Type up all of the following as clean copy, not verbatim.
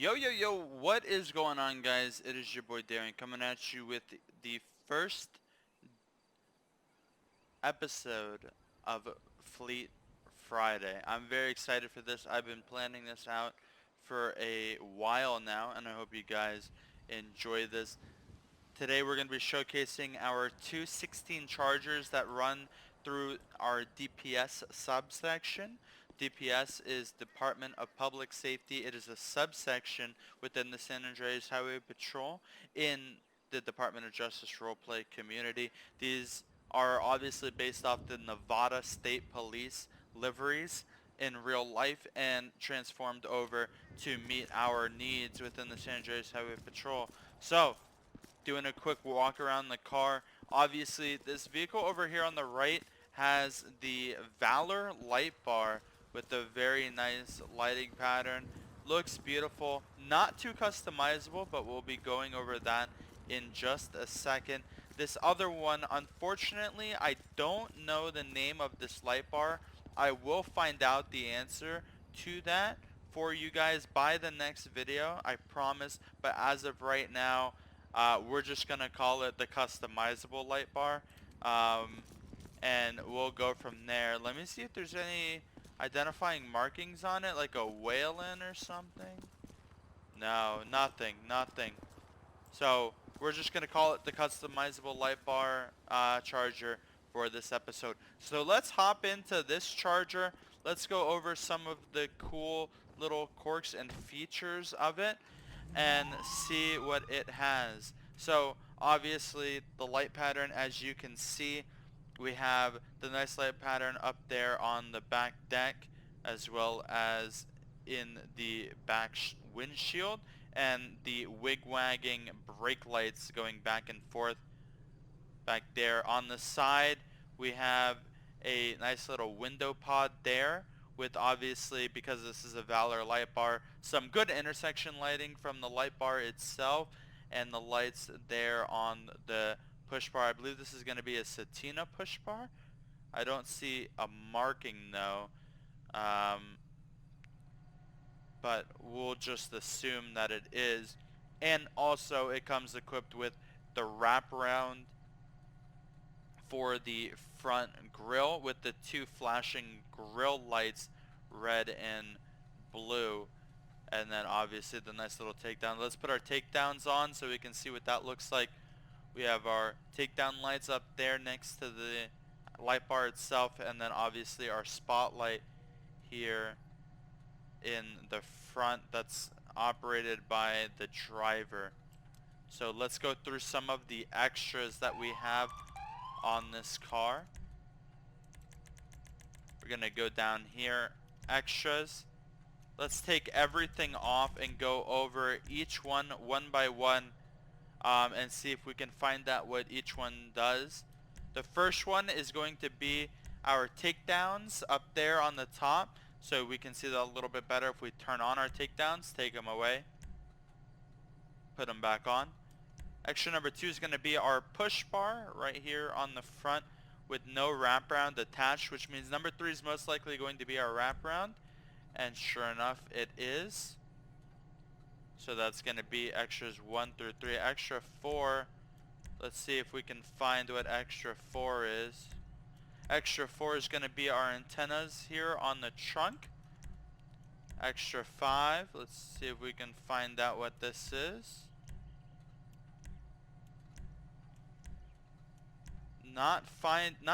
Yo, yo, yo, what is going on, guys? It is your boy Darren coming at you with the first episode of Fleet Friday. I'm very excited for this. I've been planning this out for a while now, and I hope you guys enjoy this. Today we're going to be showcasing our 216 Chargers that run through our DPS subsection. DPS is Department of Public Safety. It is a subsection within the San Andreas Highway Patrol in the Department of Justice roleplay community. These are obviously based off the Nevada State Police liveries in real life and transformed over to meet our needs within the San Andreas Highway Patrol. So, doing a quick walk around the car. Obviously, this vehicle over here on the right has the Valor light bar with a very nice lighting pattern. Looks beautiful. Not too customizable, but we'll be going over that in just a second. This other one, unfortunately, I don't know the name of this light bar. I will find out the answer to that for you guys by the next video, I promise. But as of right now, we're just going to call it the customizable light bar. And we'll go from there. Let me see if there's any identifying markings on it, like a whale-in or something. No, nothing, nothing. So we're just going to call it the customizable light bar charger for this episode. So let's hop into this charger. Let's go over some of the cool little quirks and features of it and see what it has. So obviously the light pattern, as you can see, we have the nice light pattern up there on the back deck as well as in the back windshield, and the wig-wagging brake lights going back and forth back there. On the side, we have a nice little window pod there with, obviously, because this is a Valor light bar, some good intersection lighting from the light bar itself and the lights there on the push bar. I believe this is going to be a Satina push bar. I don't see a marking though, but we'll just assume that it is. And also it comes equipped with the wraparound for the front grille with the two flashing grille lights, red and blue. And then obviously the nice little takedown. Let's put our takedowns on so we can see what that looks like. We have our takedown lights up there next to the light bar itself, and then obviously our spotlight here in the front that's operated by the driver. So let's go through some of the extras that we have on this car. We're gonna go down here, extras. Let's take everything off and go over each one by one, and see if we can find out what each one does. The first one is going to be our takedowns up there on the top, so we can see that a little bit better if we turn on our takedowns, take them away, put them back on. Extra number 2 is going to be our push bar right here on the front with no wraparound attached, which means number 3 is most likely going to be our wraparound, and sure enough it is. So that's going to be extras 1 through 3. Extra 4, let's see if we can find what extra 4 is. Extra 4 is going to be our antennas here on the trunk. Extra 5, let's see if we can find out what this is. Not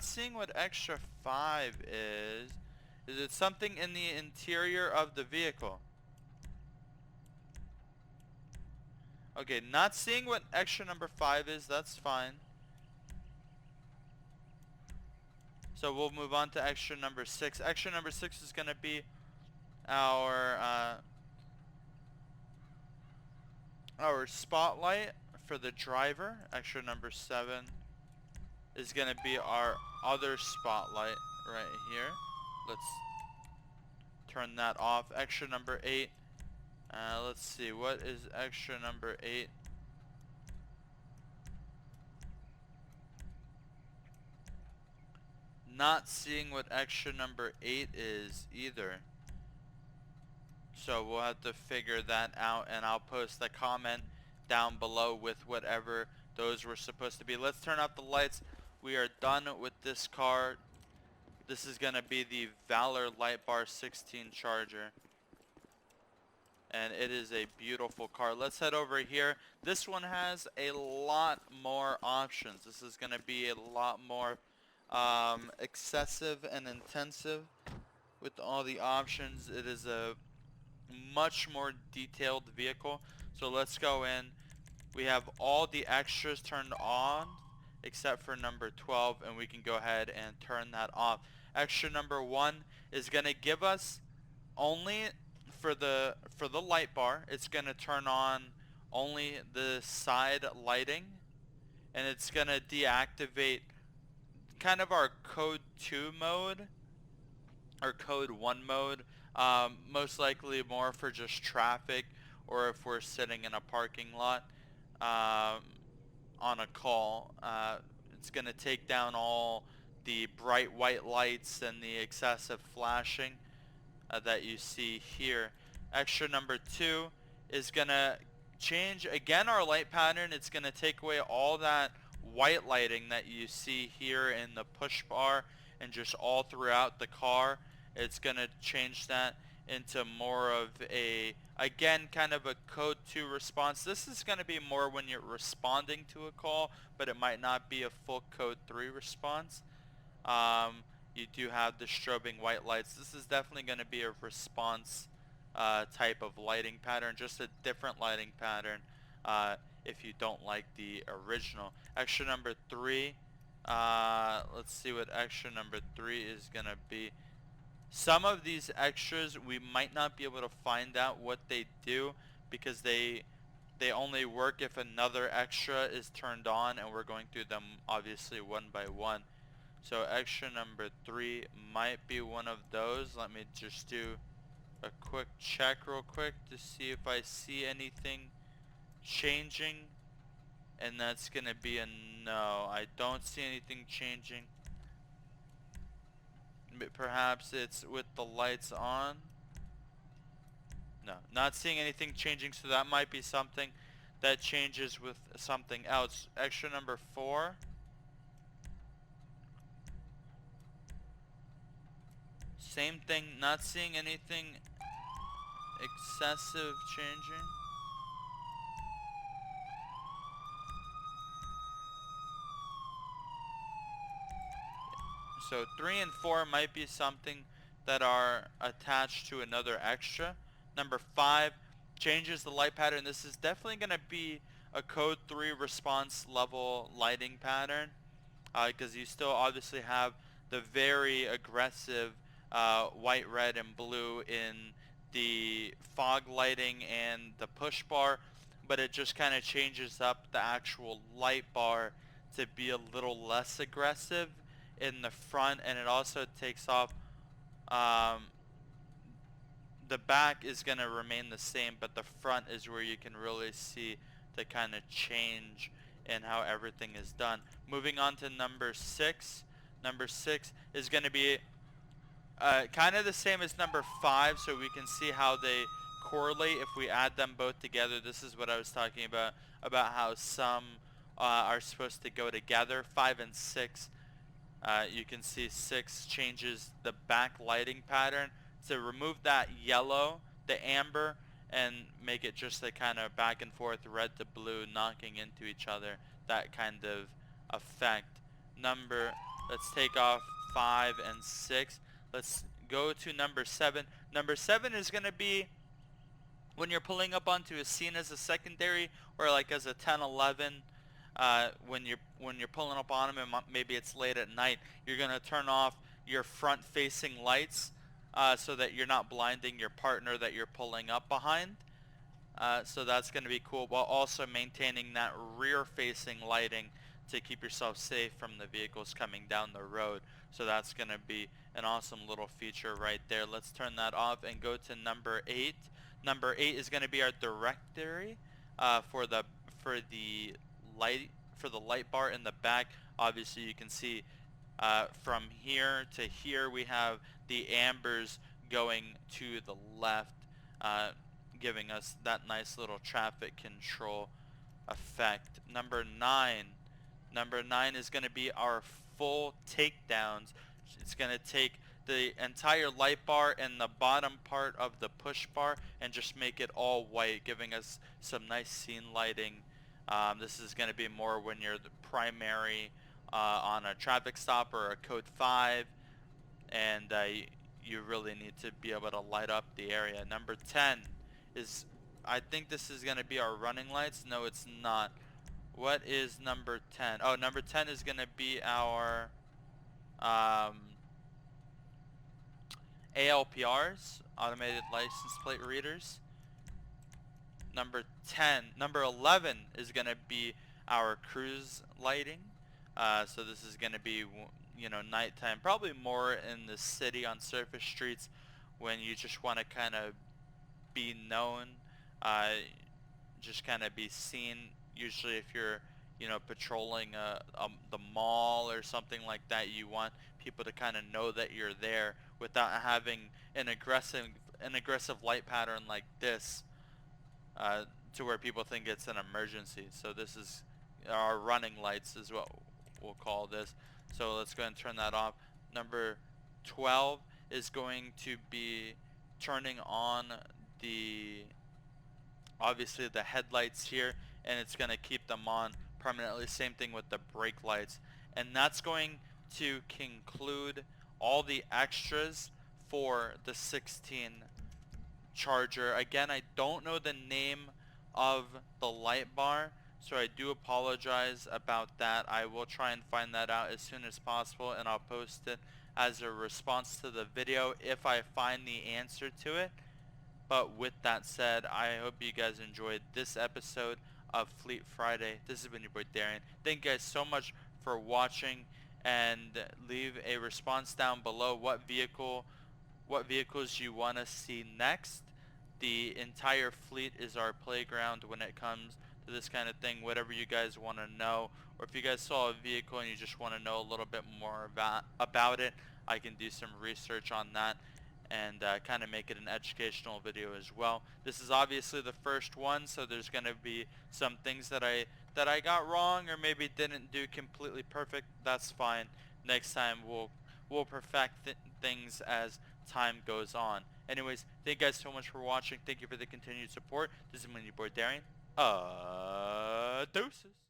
seeing what extra 5 is. Is it something in the interior of the vehicle? Okay, not seeing what extra number 5 is, that's fine. So we'll move on to extra number 6. Extra number 6 is going to be our spotlight for the driver. Extra number 7 is going to be our other spotlight right here. Let's turn that off. Extra number 8. Let's see, what is extra number 8? Not seeing what extra number 8 is either. So we'll have to figure that out, and I'll post a comment down below with whatever those were supposed to be. Let's turn out the lights. We are done with this car. This is going to be the Valor Light Bar 16 Charger. And it is a beautiful car. Let's head over here. This one has a lot more options. This is going to be a lot more excessive and intensive with all the options. It is a much more detailed vehicle. So let's go in. We have all the extras turned on except for number 12, and we can go ahead and turn that off. Extra number 1 is going to give us only for the light bar. It's going to turn on only the side lighting, and it's going to deactivate kind of our code 2 mode or code 1 mode, most likely more for just traffic or if we're sitting in a parking lot on a call. It's going to take down all the bright white lights and the excessive flashing that you see here. Extra number 2 is going to change again our light pattern. It's going to take away all that white lighting that you see here in the push bar and just all throughout the car. It's going to change that into more of a, again, kind of a code 2 response. This is going to be more when you're responding to a call, but it might not be a full code 3 response. You do have the strobing white lights. This is definitely going to be a response type of lighting pattern, just a different lighting pattern if you don't like the original. Extra number 3, let's see what extra number 3 is going to be. Some of these extras we might not be able to find out what they do because they only work if another extra is turned on, and we're going through them obviously one by one. So extra number 3 might be one of those. Let me just do a quick check real quick to see if I see anything changing, and that's gonna be a no. I don't see anything changing. Perhaps it's with the lights on. No, not seeing anything changing, so that might be something that changes with something else. Extra number 4. Same thing, not seeing anything excessive changing. So 3 and 4 might be something that are attached to another extra. Number 5 changes the light pattern. This is definitely going to be a code 3 response level lighting pattern because you still obviously have the very aggressive white, red, and blue in the fog lighting and the push bar, but it just kind of changes up the actual light bar to be a little less aggressive in the front, and it also takes off the back is going to remain the same, but the front is where you can really see the kind of change in how everything is done. Moving on to number 6. Number 6 is going to be kind of the same as number 5, so we can see how they correlate if we add them both together. This is what I was talking about how some are supposed to go together. 5 and 6, you can see 6 changes the back lighting pattern to remove that yellow, the amber, and make it just a kind of back and forth red to blue knocking into each other, that kind of effect. Let's take off 5 and 6. Let's go to number 7. Number 7 is going to be when you're pulling up onto a scene as a secondary or like as a 10-11. When you're pulling up on them and maybe it's late at night, you're going to turn off your front facing lights so that you're not blinding your partner that you're pulling up behind. So that's going to be cool, while also maintaining that rear facing lighting to keep yourself safe from the vehicles coming down the road. So that's going to be an awesome little feature right there. Let's turn that off and go to number 8. Number 8 is going to be our directory for the light bar in the back. Obviously you can see from here to here we have the ambers going to the left. uh, giving us that nice little traffic control effect. Number nine is going to be our full takedowns. It's going to take the entire light bar and the bottom part of the push bar and just make it all white, giving us some nice scene lighting. This is going to be more when you're the primary on a traffic stop or a code 5, and you really need to be able to light up the area. Number 10 is, I think this is going to be our running lights. No, it's not. What is number 10? Oh, number 10 is going to be our um, ALPRs, automated license plate readers. Number 11 is going to be our cruise lighting. So this is going to be, nighttime, probably more in the city on surface streets when you just want to kind of be known, uh, just kind of be seen. Usually if you're, patrolling the mall or something like that, you want people to kind of know that you're there without having an aggressive light pattern like this, uh, to where people think it's an emergency. So this is our running lights is what we'll call this. So let's go ahead and turn that off. Number 12 is going to be turning on the obviously the headlights here, and it's going to keep them on permanently. Same thing with the brake lights, and that's going to conclude all the extras for the 16 charger. Again, I don't know the name of the light bar, so I do apologize about that. I will try and find that out as soon as possible, and I'll post it as a response to the video if I find the answer to it. But with that said, I hope you guys enjoyed this episode of Fleet Friday. This has been your boy Darian. Thank you guys so much for watching, and leave a response down below what vehicles you want to see next. The entire fleet is our playground when it comes to this kind of thing. Whatever you guys want to know, or if you guys saw a vehicle and you just want to know a little bit more about it, I can do some research on that and kind of make it an educational video as well. This is obviously the first one, so there's going to be some things that I got wrong or maybe didn't do completely perfect. That's fine. Next time we'll perfect things as time goes on. Anyways, thank you guys so much for watching. Thank you for the continued support. This is your boy Darian. Deuces.